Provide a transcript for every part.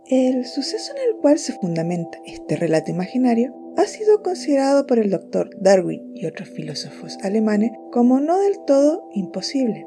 El suceso en el cual se fundamenta este relato imaginario ha sido considerado por el Dr. Darwin y otros filósofos alemanes como no del todo imposible.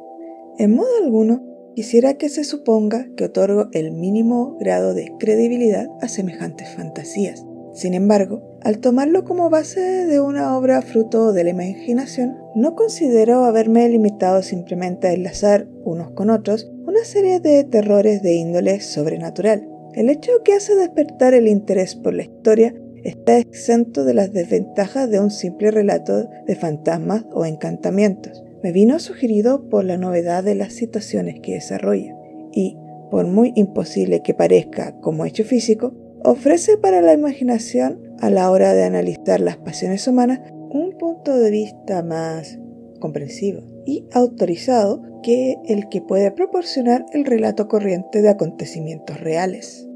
En modo alguno, quisiera que se suponga que otorgo el mínimo grado de credibilidad a semejantes fantasías. Sin embargo, al tomarlo como base de una obra fruto de la imaginación, no considero haberme limitado simplemente a enlazar unos con otros una serie de terrores de índole sobrenatural. El hecho que hace despertar el interés por la historia está exento de las desventajas de un simple relato de fantasmas o encantamientos. Me vino sugerido por la novedad de las situaciones que desarrolla y, por muy imposible que parezca como hecho físico, ofrece para la imaginación, a la hora de analizar las pasiones humanas, un punto de vista más comprensivo y autorizado que el que puede proporcionar el relato corriente de acontecimientos reales.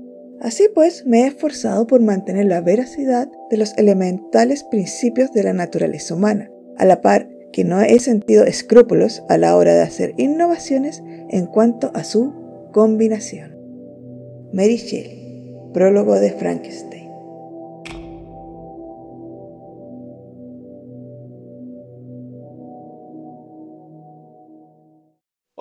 Así pues, me he esforzado por mantener la veracidad de los elementales principios de la naturaleza humana, a la par que no he sentido escrúpulos a la hora de hacer innovaciones en cuanto a su combinación. Mary Shelley, prólogo de Frankenstein.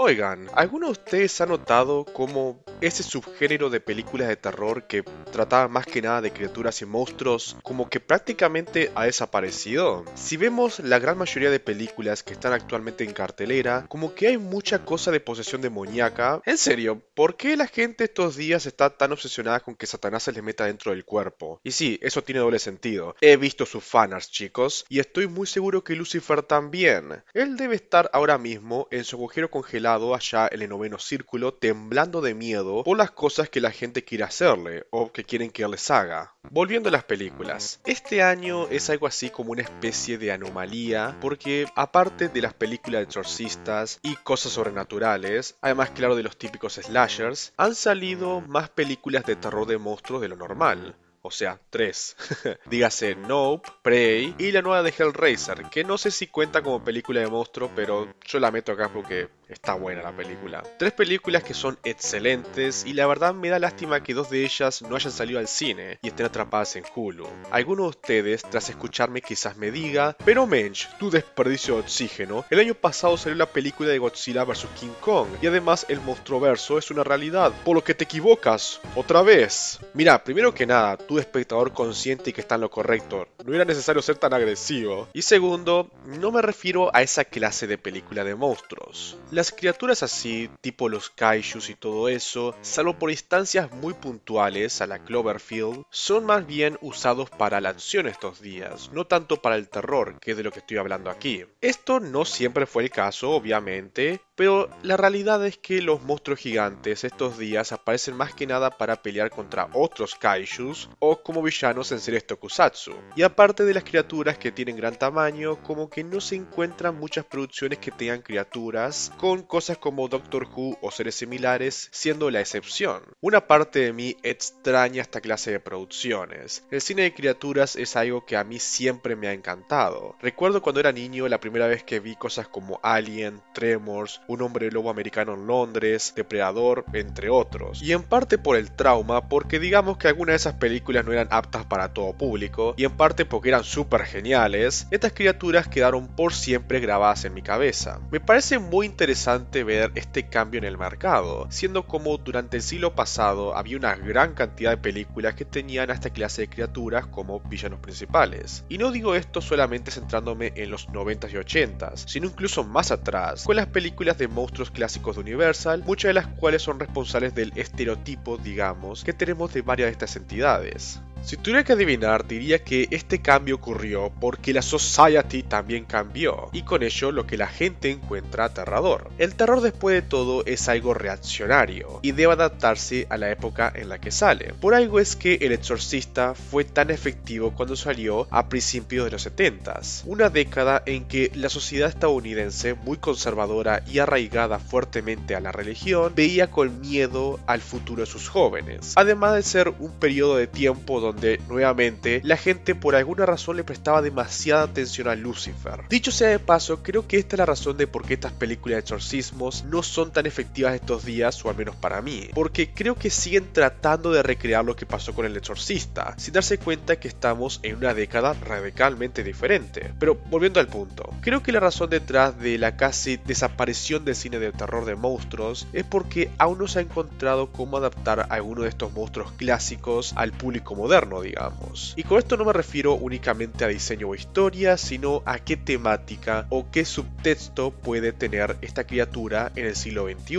Oigan, ¿alguno de ustedes ha notado cómo ese subgénero de películas de terror que trataba más que nada de criaturas y monstruos como que prácticamente ha desaparecido? Si vemos la gran mayoría de películas que están actualmente en cartelera, como que hay mucha cosa de posesión demoníaca. En serio, ¿por qué la gente estos días está tan obsesionada con que Satanás se les meta dentro del cuerpo? Y sí, eso tiene doble sentido. He visto sus fanarts, chicos, y estoy muy seguro que Lucifer también. Él debe estar ahora mismo en su agujero congelado allá en el noveno círculo, temblando de miedo por las cosas que la gente quiere hacerle o que quieren que él les haga. Volviendo a las películas, este año es algo así como una especie de anomalía porque aparte de las películas de exorcistas y cosas sobrenaturales, además claro de los típicos slashers, han salido más películas de terror de monstruos de lo normal. O sea, 3. Dígase Nope, Prey y la nueva de Hellraiser, que no sé si cuenta como película de monstruo, pero yo la meto acá porque está buena la película. 3 películas que son excelentes y la verdad me da lástima que 2 de ellas no hayan salido al cine y estén atrapadas en Hulu. Alguno de ustedes, tras escucharme, quizás me diga, pero Mensch, tu desperdicio de oxígeno, el año pasado salió la película de Godzilla vs King Kong y además el monstruoverso es una realidad, por lo que te equivocas, otra vez. Mira, primero que nada, tu espectador consciente y que está en lo correcto, no era necesario ser tan agresivo. Y segundo, no me refiero a esa clase de película de monstruos. Las criaturas así, tipo los kaijus y todo eso, salvo por instancias muy puntuales a la Cloverfield, son más bien usados para la acción estos días, no tanto para el terror, que es de lo que estoy hablando aquí. Esto no siempre fue el caso, obviamente, pero la realidad es que los monstruos gigantes estos días aparecen más que nada para pelear contra otros kaijus o como villanos en series tokusatsu. Y aparte de las criaturas que tienen gran tamaño, como que no se encuentran muchas producciones que tengan criaturas, con cosas como Doctor Who o seres similares siendo la excepción. Una parte de mí extraña esta clase de producciones. El cine de criaturas es algo que a mí siempre me ha encantado. Recuerdo cuando era niño la primera vez que vi cosas como Alien, Tremors, Un hombre lobo americano en Londres, Depredador, entre otros. Y en parte por el trauma, porque digamos que algunas de esas películas no eran aptas para todo público, y en parte porque eran súper geniales, estas criaturas quedaron por siempre grabadas en mi cabeza. Me parece muy interesante ver este cambio en el mercado, siendo como durante el siglo pasado había una gran cantidad de películas que tenían a esta clase de criaturas como villanos principales. Y no digo esto solamente centrándome en los 90s y 80s, sino incluso más atrás, con las películas de monstruos clásicos de Universal, muchas de las cuales son responsables del estereotipo, digamos, que tenemos de varias de estas entidades. Si tuviera que adivinar, diría que este cambio ocurrió porque la society también cambió, y con ello lo que la gente encuentra aterrador. El terror después de todo es algo reaccionario, y debe adaptarse a la época en la que sale. Por algo es que El Exorcista fue tan efectivo cuando salió a principios de los 70s, una década en que la sociedad estadounidense, muy conservadora y arraigada fuertemente a la religión, veía con miedo al futuro de sus jóvenes, además de ser un periodo de tiempo donde donde, nuevamente, la gente por alguna razón le prestaba demasiada atención a Lucifer. Dicho sea de paso, creo que esta es la razón de por qué estas películas de exorcismos no son tan efectivas estos días, o al menos para mí, porque creo que siguen tratando de recrear lo que pasó con El Exorcista, sin darse cuenta que estamos en una década radicalmente diferente. Pero volviendo al punto, creo que la razón detrás de la casi desaparición del cine de terror de monstruos es porque aún no se ha encontrado cómo adaptar a alguno de estos monstruos clásicos al público moderno, digamos. Y con esto no me refiero únicamente a diseño o historia, sino a qué temática o qué subtexto puede tener esta criatura en el siglo XXI.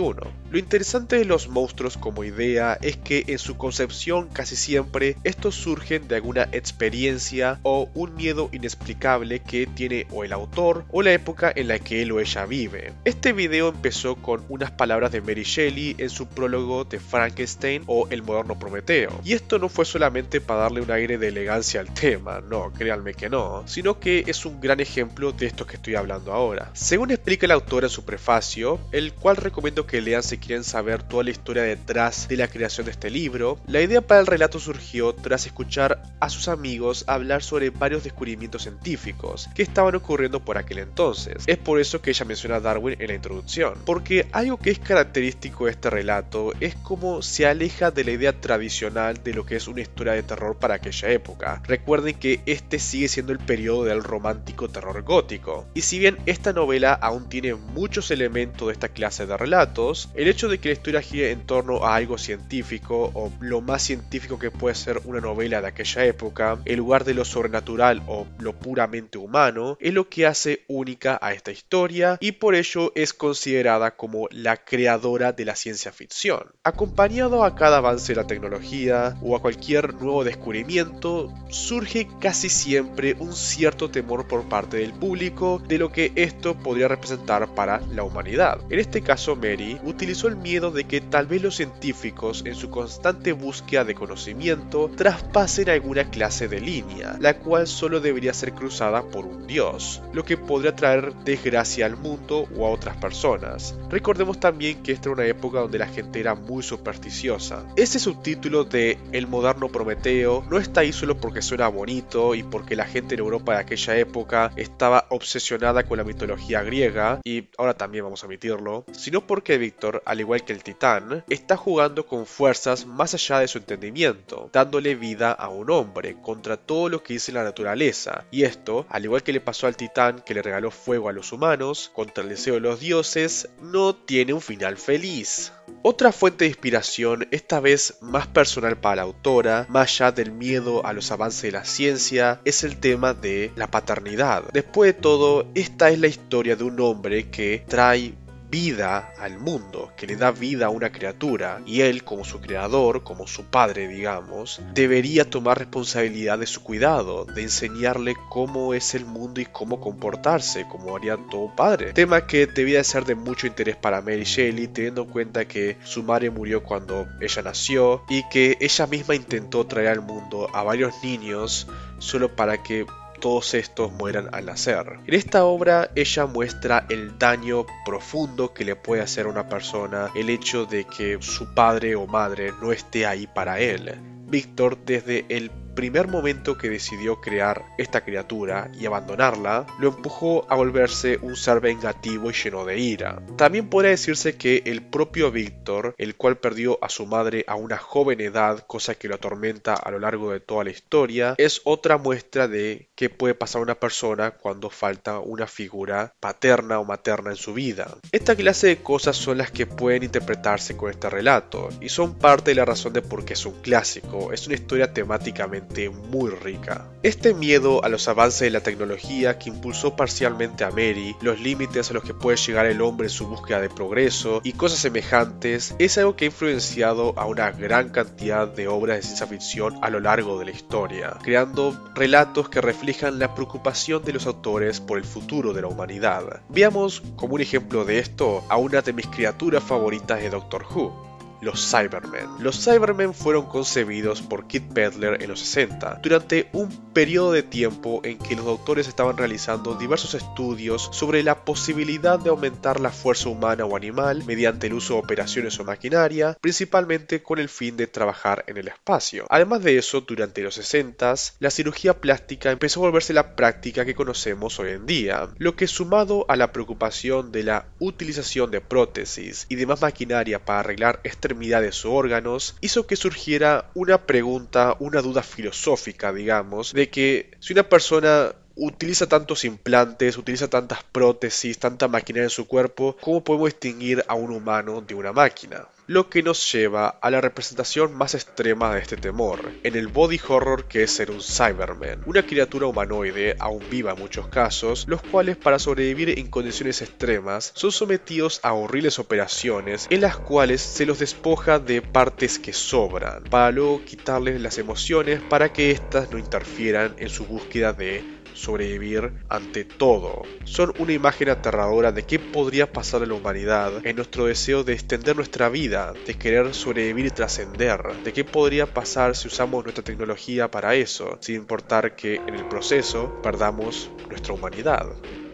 Lo interesante de los monstruos como idea es que en su concepción casi siempre estos surgen de alguna experiencia o un miedo inexplicable que tiene o el autor o la época en la que él o ella vive. Este video empezó con unas palabras de Mary Shelley en su prólogo de Frankenstein o El moderno Prometeo. Y esto no fue solamente para darle un aire de elegancia al tema, no, créanme que no, sino que es un gran ejemplo de esto que estoy hablando ahora. Según explica el autor en su prefacio, el cual recomiendo que lean si quieren saber toda la historia detrás de la creación de este libro, la idea para el relato surgió tras escuchar a sus amigos hablar sobre varios descubrimientos científicos que estaban ocurriendo por aquel entonces. Es por eso que ella menciona a Darwin en la introducción, porque algo que es característico de este relato es cómo se aleja de la idea tradicional de lo que es una historia de terror para aquella época. Recuerden que este sigue siendo el periodo del romántico terror gótico, y si bien esta novela aún tiene muchos elementos de esta clase de relatos, el hecho de que la historia gire en torno a algo científico o lo más científico que puede ser una novela de aquella época, en lugar de lo sobrenatural o lo puramente humano, es lo que hace única a esta historia y por ello es considerada como la creadora de la ciencia ficción. Acompañado a cada avance de la tecnología o a cualquier nuevo descubrimiento, surge casi siempre un cierto temor por parte del público de lo que esto podría representar para la humanidad. En este caso, Mary utilizó el miedo de que tal vez los científicos, en su constante búsqueda de conocimiento, traspasen alguna clase de línea, la cual solo debería ser cruzada por un dios, lo que podría traer desgracia al mundo o a otras personas. Recordemos también que esta era una época donde la gente era muy supersticiosa. Ese subtítulo de El moderno Prometeo no está ahí solo porque suena bonito y porque la gente en Europa de aquella época estaba obsesionada con la mitología griega, y ahora también vamos a admitirlo, sino porque Víctor, al igual que el Titán, está jugando con fuerzas más allá de su entendimiento, dándole vida a un hombre contra todo lo que dice la naturaleza, y esto, al igual que le pasó al Titán que le regaló fuego a los humanos, contra el deseo de los dioses, no tiene un final feliz. Otra fuente de inspiración, esta vez más personal para la autora, más allá del miedo a los avances de la ciencia, es el tema de la paternidad. Después de todo, esta es la historia de un hombre que trae vida al mundo, que le da vida a una criatura, y él, como su creador, como su padre, digamos, debería tomar responsabilidad de su cuidado, de enseñarle cómo es el mundo y cómo comportarse, como haría todo padre. Tema que debía ser de mucho interés para Mary Shelley, teniendo en cuenta que su madre murió cuando ella nació y que ella misma intentó traer al mundo a varios niños solo para que todos estos mueran al nacer. En esta obra ella muestra el daño profundo que le puede hacer a una persona el hecho de que su padre o madre no esté ahí para él. Víctor, desde el primer momento que decidió crear esta criatura y abandonarla, lo empujó a volverse un ser vengativo y lleno de ira. También podría decirse que el propio Víctor, el cual perdió a su madre a una joven edad, cosa que lo atormenta a lo largo de toda la historia, es otra muestra de qué puede pasar a una persona cuando falta una figura paterna o materna en su vida. Esta clase de cosas son las que pueden interpretarse con este relato, y son parte de la razón de por qué es un clásico. Es una historia temáticamente muy rica. Este miedo a los avances de la tecnología que impulsó parcialmente a Mary, los límites a los que puede llegar el hombre en su búsqueda de progreso y cosas semejantes, es algo que ha influenciado a una gran cantidad de obras de ciencia ficción a lo largo de la historia, creando relatos que reflejan la preocupación de los autores por el futuro de la humanidad. Veamos como un ejemplo de esto a una de mis criaturas favoritas de Doctor Who, los Cybermen. Los Cybermen fueron concebidos por Keith Pedler en los 60, durante un periodo de tiempo en que los doctores estaban realizando diversos estudios sobre la posibilidad de aumentar la fuerza humana o animal mediante el uso de operaciones o maquinaria, principalmente con el fin de trabajar en el espacio. Además de eso, durante los 60s, la cirugía plástica empezó a volverse la práctica que conocemos hoy en día, lo que, sumado a la preocupación de la utilización de prótesis y demás maquinaria para arreglar extremidades o órganos, hizo que surgiera una pregunta, una duda filosófica, digamos, de que si una persona utiliza tantos implantes, utiliza tantas prótesis, tanta maquinaria en su cuerpo, ¿cómo podemos distinguir a un humano de una máquina? Lo que nos lleva a la representación más extrema de este temor, en el body horror que es ser un Cyberman, una criatura humanoide, aún viva en muchos casos, los cuales para sobrevivir en condiciones extremas son sometidos a horribles operaciones en las cuales se los despoja de partes que sobran, para luego quitarles las emociones para que éstas no interfieran en su búsqueda de sobrevivir ante todo. Son una imagen aterradora de qué podría pasar a la humanidad en nuestro deseo de extender nuestra vida, de querer sobrevivir y trascender, de qué podría pasar si usamos nuestra tecnología para eso, sin importar que en el proceso perdamos nuestra humanidad.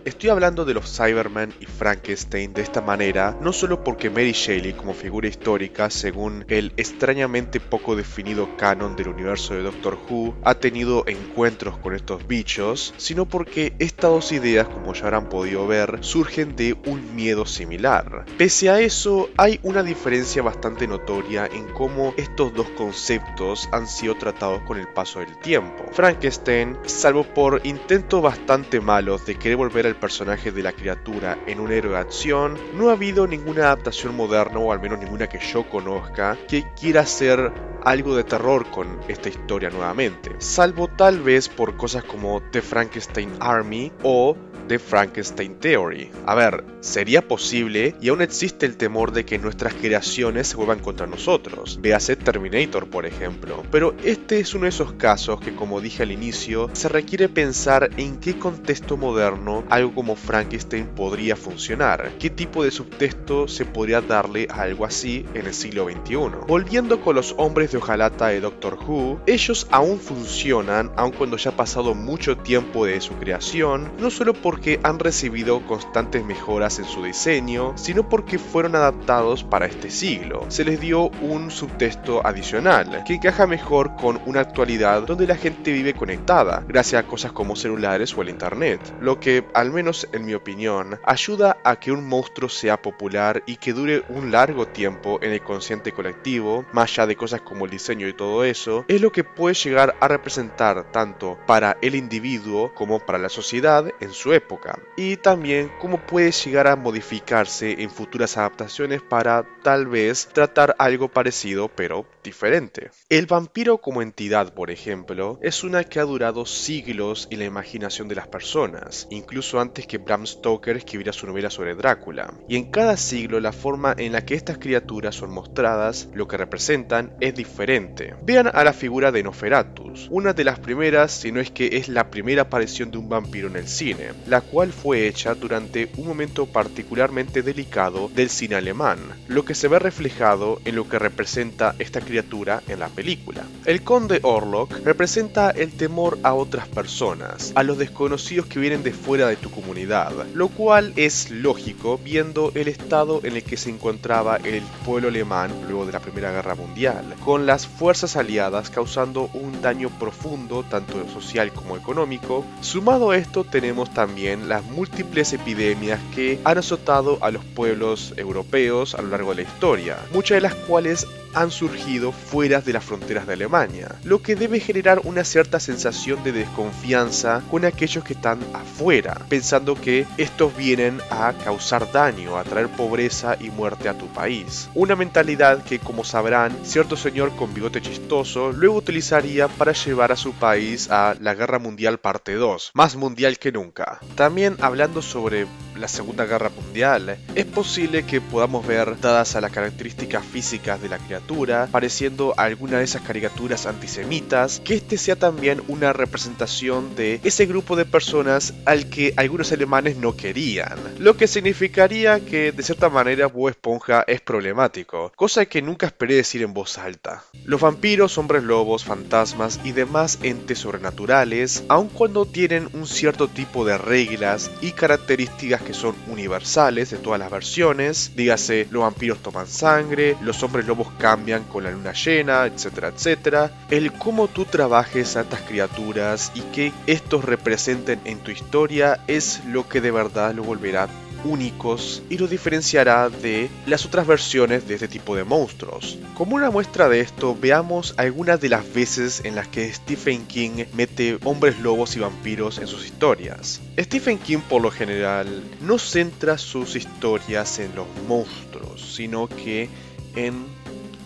Estoy hablando de los Cybermen y Frankenstein de esta manera, no solo porque Mary Shelley, como figura histórica, según el extrañamente poco definido canon del universo de Doctor Who, ha tenido encuentros con estos bichos, sino porque estas dos ideas, como ya habrán podido ver, surgen de un miedo similar. Pese a eso, hay una diferencia bastante notoria en cómo estos dos conceptos han sido tratados con el paso del tiempo. Frankenstein, salvo por intentos bastante malos de querer volver al personaje de la criatura en un héroe de acción, no ha habido ninguna adaptación moderna, o al menos ninguna que yo conozca, que quiera hacer algo de terror con esta historia nuevamente, salvo tal vez por cosas como The Frankenstein Army o The Frankenstein Theory. A ver, sería posible y aún existe el temor de que nuestras creaciones se vuelvan contra nosotros, véase Terminator por ejemplo, pero este es uno de esos casos que, como dije al inicio, se requiere pensar en qué contexto moderno algo como Frankenstein podría funcionar, qué tipo de subtexto se podría darle a algo así en el siglo XXI. Volviendo con los hombres de hojalata de Doctor Who, ellos aún funcionan, aun cuando ya ha pasado mucho tiempo de su creación, no solo porque han recibido constantes mejoras en su diseño, sino porque fueron adaptados para este siglo. Se les dio un subtexto adicional, que encaja mejor con una actualidad donde la gente vive conectada, gracias a cosas como celulares o el internet, lo que, al menos en mi opinión, ayuda a que un monstruo sea popular y que dure un largo tiempo en el consciente colectivo, más allá de cosas como el diseño y todo eso, es lo que puede llegar a representar tanto para el individuo como para la sociedad en su época, y también cómo puede llegar a modificarse en futuras adaptaciones para tal vez tratar algo parecido pero diferente. El vampiro como entidad, por ejemplo, es una que ha durado siglos en la imaginación de las personas, incluso antes que Bram Stoker escribiera su novela sobre Drácula, y en cada siglo la forma en la que estas criaturas son mostradas, lo que representan, es diferente. Vean a la figura de Nosferatus, una de las primeras, si no es que es la primera aparición de un vampiro en el cine, la cual fue hecha durante un momento particularmente delicado del cine alemán, lo que se ve reflejado en lo que representa esta criatura en la película. El conde Orlok representa el temor a otras personas, a los desconocidos que vienen de fuera de tu comunidad, lo cual es lógico viendo el estado en el que se encontraba el pueblo alemán luego de la Primera Guerra Mundial, con las fuerzas aliadas causando un daño profundo tanto social como económico. Sumado a esto tenemos también las múltiples epidemias que han azotado a los pueblos europeos a lo largo de la historia, muchas de las cuales han surgido fuera de las fronteras de Alemania, lo que debe generar una cierta sensación de desconfianza con aquellos que están afuera, pensando que estos vienen a causar daño, a traer pobreza y muerte a tu país. Una mentalidad que, como sabrán, cierto señor con bigote chistoso luego utilizaría para llevar a su país a la Guerra Mundial parte 2, más mundial que nunca. También hablando sobre la Segunda Guerra Mundial, es posible que podamos ver, dadas a las características físicas de la criatura, pareciendo a alguna de esas caricaturas antisemitas, que este sea también una representación de ese grupo de personas al que algunos alemanes no querían, lo que significaría que de cierta manera Bob Esponja es problemático, cosa que nunca esperé decir en voz alta. Los vampiros, hombres lobos, fantasmas y demás entes sobrenaturales, aun cuando tienen un cierto tipo de reglas y características que son universales de todas las versiones, dígase los vampiros toman sangre, los hombres lobos cambian con la luna llena, etcétera, etcétera, el cómo tú trabajes a estas criaturas y que estos representen en tu historia es lo que de verdad lo volverá únicos y los diferenciará de las otras versiones de este tipo de monstruos. Como una muestra de esto, veamos algunas de las veces en las que Stephen King mete hombres lobos y vampiros en sus historias. Stephen King por lo general no centra sus historias en los monstruos, sino que en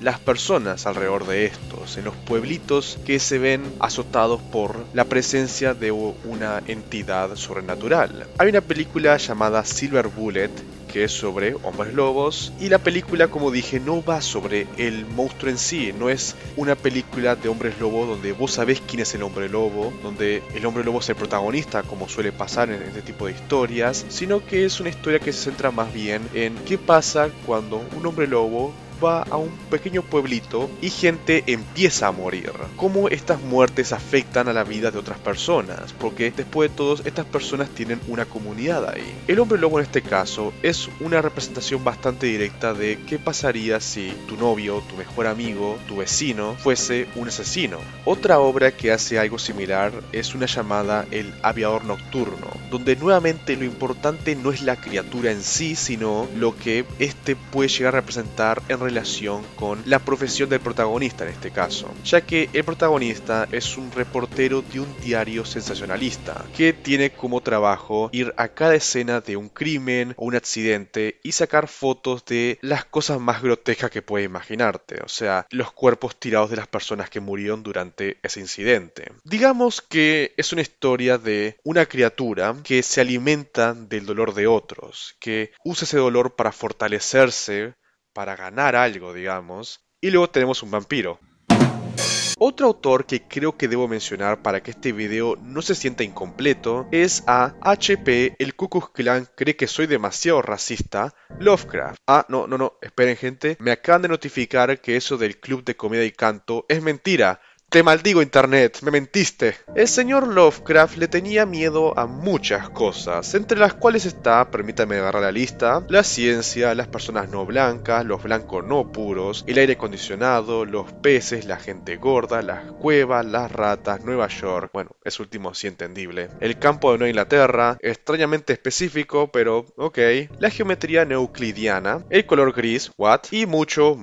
las personas alrededor de estos, en los pueblitos que se ven azotados por la presencia de una entidad sobrenatural. Hay una película llamada Silver Bullet que es sobre hombres lobos, y la película, como dije, no va sobre el monstruo en sí, no es una película de hombres lobos donde vos sabés quién es el hombre lobo, donde el hombre lobo es el protagonista como suele pasar en este tipo de historias, sino que es una historia que se centra más bien en qué pasa cuando un hombre lobo va a un pequeño pueblito y gente empieza a morir. Cómo estas muertes afectan a la vida de otras personas, porque después de todo estas personas tienen una comunidad ahí. El hombre lobo en este caso es una representación bastante directa de qué pasaría si tu novio, tu mejor amigo, tu vecino fuese un asesino. Otra obra que hace algo similar es una llamada El Aviador Nocturno, donde nuevamente lo importante no es la criatura en sí, sino lo que este puede llegar a representar en relación con la profesión del protagonista en este caso, ya que el protagonista es un reportero de un diario sensacionalista que tiene como trabajo ir a cada escena de un crimen o un accidente y sacar fotos de las cosas más grotescas que puedes imaginarte, o sea, los cuerpos tirados de las personas que murieron durante ese incidente. Digamos que es una historia de una criatura que se alimenta del dolor de otros, que usa ese dolor para fortalecerse, para ganar algo, digamos, y luego tenemos un vampiro. Otro autor que creo que debo mencionar para que este video no se sienta incompleto es a HP, el Ku Klux Klan cree que soy demasiado racista, Lovecraft. No, esperen gente, me acaban de notificar que eso del club de comedia y canto es mentira. Te maldigo internet, me mentiste. El señor Lovecraft le tenía miedo a muchas cosas, entre las cuales está, permítame agarrar la lista, la ciencia, las personas no blancas, los blancos no puros, el aire acondicionado, los peces, la gente gorda, las cuevas, las ratas, Nueva York, bueno, es último sí entendible, el campo de Nueva Inglaterra, extrañamente específico, pero ok, la geometría euclidiana, el color gris, what, y mucho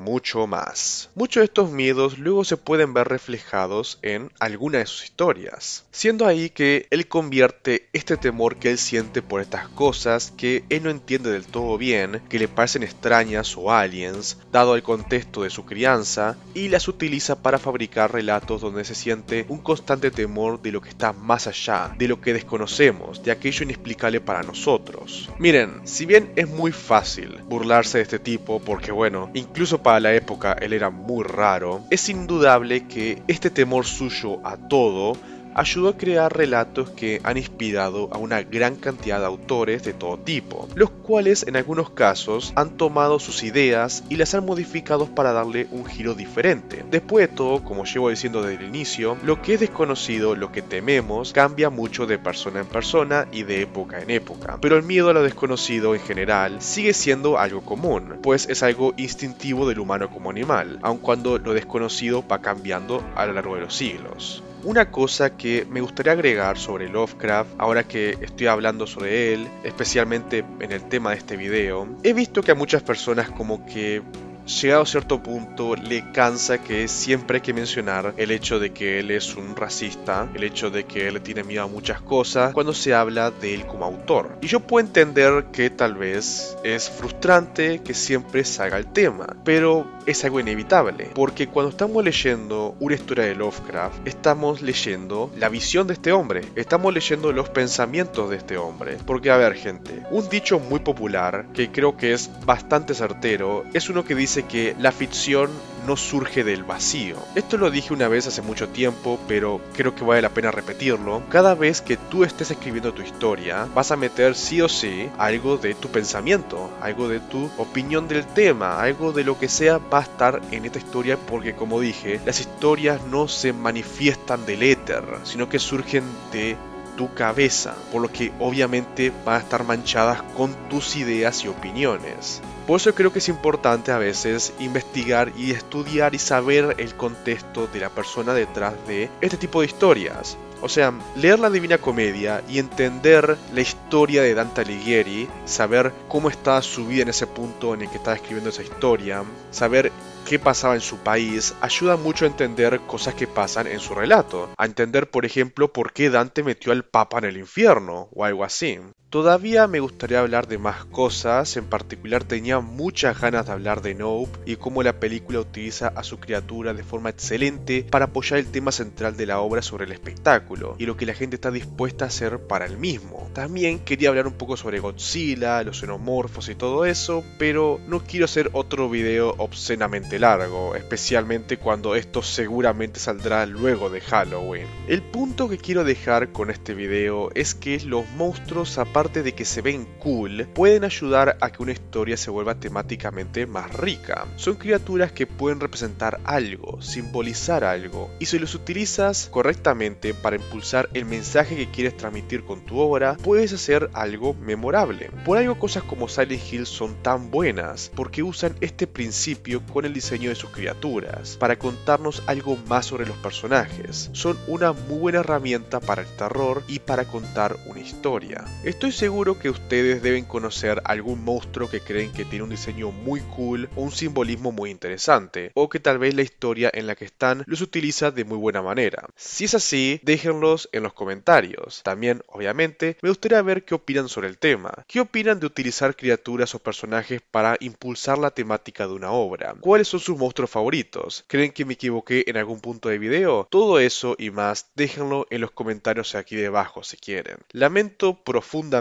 más. Muchos de estos miedos luego se pueden ver reflejados en alguna de sus historias, siendo ahí que él convierte este temor que él siente por estas cosas que él no entiende del todo bien, que le parecen extrañas o aliens, dado el contexto de su crianza, y las utiliza para fabricar relatos donde se siente un constante temor de lo que está más allá, de lo que desconocemos, de aquello inexplicable para nosotros. Miren, si bien es muy fácil burlarse de este tipo, porque bueno, incluso para la época él era muy raro, es indudable que este temor suyo a todo ayudó a crear relatos que han inspirado a una gran cantidad de autores de todo tipo, los cuales en algunos casos han tomado sus ideas y las han modificado para darle un giro diferente. Después de todo, como llevo diciendo desde el inicio, lo que es desconocido, lo que tememos, cambia mucho de persona en persona y de época en época, pero el miedo a lo desconocido en general sigue siendo algo común, pues es algo instintivo del humano como animal, aun cuando lo desconocido va cambiando a lo largo de los siglos. Una cosa que me gustaría agregar sobre Lovecraft, ahora que estoy hablando sobre él, especialmente en el tema de este video, he visto que a muchas personas como que llegado a cierto punto le cansa que siempre hay que mencionar el hecho de que él es un racista, el hecho de que él tiene miedo a muchas cosas cuando se habla de él como autor. Y yo puedo entender que tal vez es frustrante que siempre salga el tema, pero es algo inevitable, porque cuando estamos leyendo una historia de Lovecraft, estamos leyendo la visión de este hombre, estamos leyendo los pensamientos de este hombre. Porque a ver, gente, un dicho muy popular que creo que es bastante certero es uno que dice que la ficción no surge del vacío. Esto lo dije una vez hace mucho tiempo, pero creo que vale la pena repetirlo. Cada vez que tú estés escribiendo tu historia, vas a meter sí o sí algo de tu pensamiento, algo de tu opinión del tema, algo de lo que sea va a estar en esta historia, porque como dije, las historias no se manifiestan del éter, sino que surgen de tu cabeza, por lo que obviamente van a estar manchadas con tus ideas y opiniones. Por eso creo que es importante a veces investigar y estudiar y saber el contexto de la persona detrás de este tipo de historias. O sea, leer la Divina Comedia y entender la historia de Dante Alighieri, saber cómo estaba su vida en ese punto en el que estaba escribiendo esa historia, saber qué pasaba en su país, ayuda mucho a entender cosas que pasan en su relato. A entender, por ejemplo, por qué Dante metió al Papa en el infierno, o algo así. Todavía me gustaría hablar de más cosas, en particular tenía muchas ganas de hablar de Nope y cómo la película utiliza a su criatura de forma excelente para apoyar el tema central de la obra sobre el espectáculo y lo que la gente está dispuesta a hacer para el mismo. También quería hablar un poco sobre Godzilla, los xenomorfos y todo eso, pero no quiero hacer otro video obscenamente largo, especialmente cuando esto seguramente saldrá luego de Halloween. El punto que quiero dejar con este video es que los monstruos, aparte de que se ven cool, pueden ayudar a que una historia se vuelva temáticamente más rica. Son criaturas que pueden representar algo, simbolizar algo, y si los utilizas correctamente para impulsar el mensaje que quieres transmitir con tu obra, puedes hacer algo memorable. Por algo cosas como Silent Hill son tan buenas, porque usan este principio con el diseño de sus criaturas, para contarnos algo más sobre los personajes. Son una muy buena herramienta para el terror y para contar una historia. Estoy seguro que ustedes deben conocer algún monstruo que creen que tiene un diseño muy cool o un simbolismo muy interesante, o que tal vez la historia en la que están los utiliza de muy buena manera. Si es así, déjenlos en los comentarios. También, obviamente, me gustaría ver qué opinan sobre el tema. ¿Qué opinan de utilizar criaturas o personajes para impulsar la temática de una obra? ¿Cuáles son sus monstruos favoritos? ¿Creen que me equivoqué en algún punto del video? Todo eso y más, déjenlo en los comentarios aquí debajo si quieren. Lamento profundamente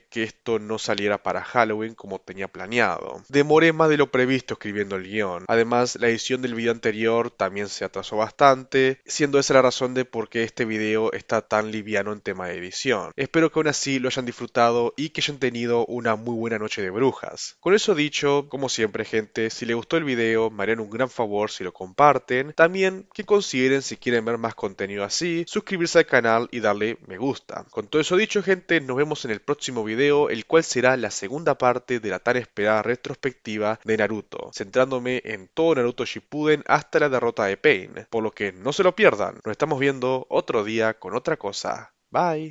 que esto no saliera para Halloween como tenía planeado. Demoré más de lo previsto escribiendo el guión. Además, la edición del video anterior también se atrasó bastante, siendo esa la razón de por qué este video está tan liviano en tema de edición. Espero que aún así lo hayan disfrutado y que hayan tenido una muy buena noche de brujas. Con eso dicho, como siempre gente, si les gustó el video, me harían un gran favor si lo comparten. También que consideren, si quieren ver más contenido así, suscribirse al canal y darle me gusta. Con todo eso dicho gente, nos vemos en el próximo video, el cual será la segunda parte de la tan esperada retrospectiva de Naruto, centrándome en todo Naruto Shippuden hasta la derrota de Pain, por lo que no se lo pierdan, nos estamos viendo otro día con otra cosa. Bye.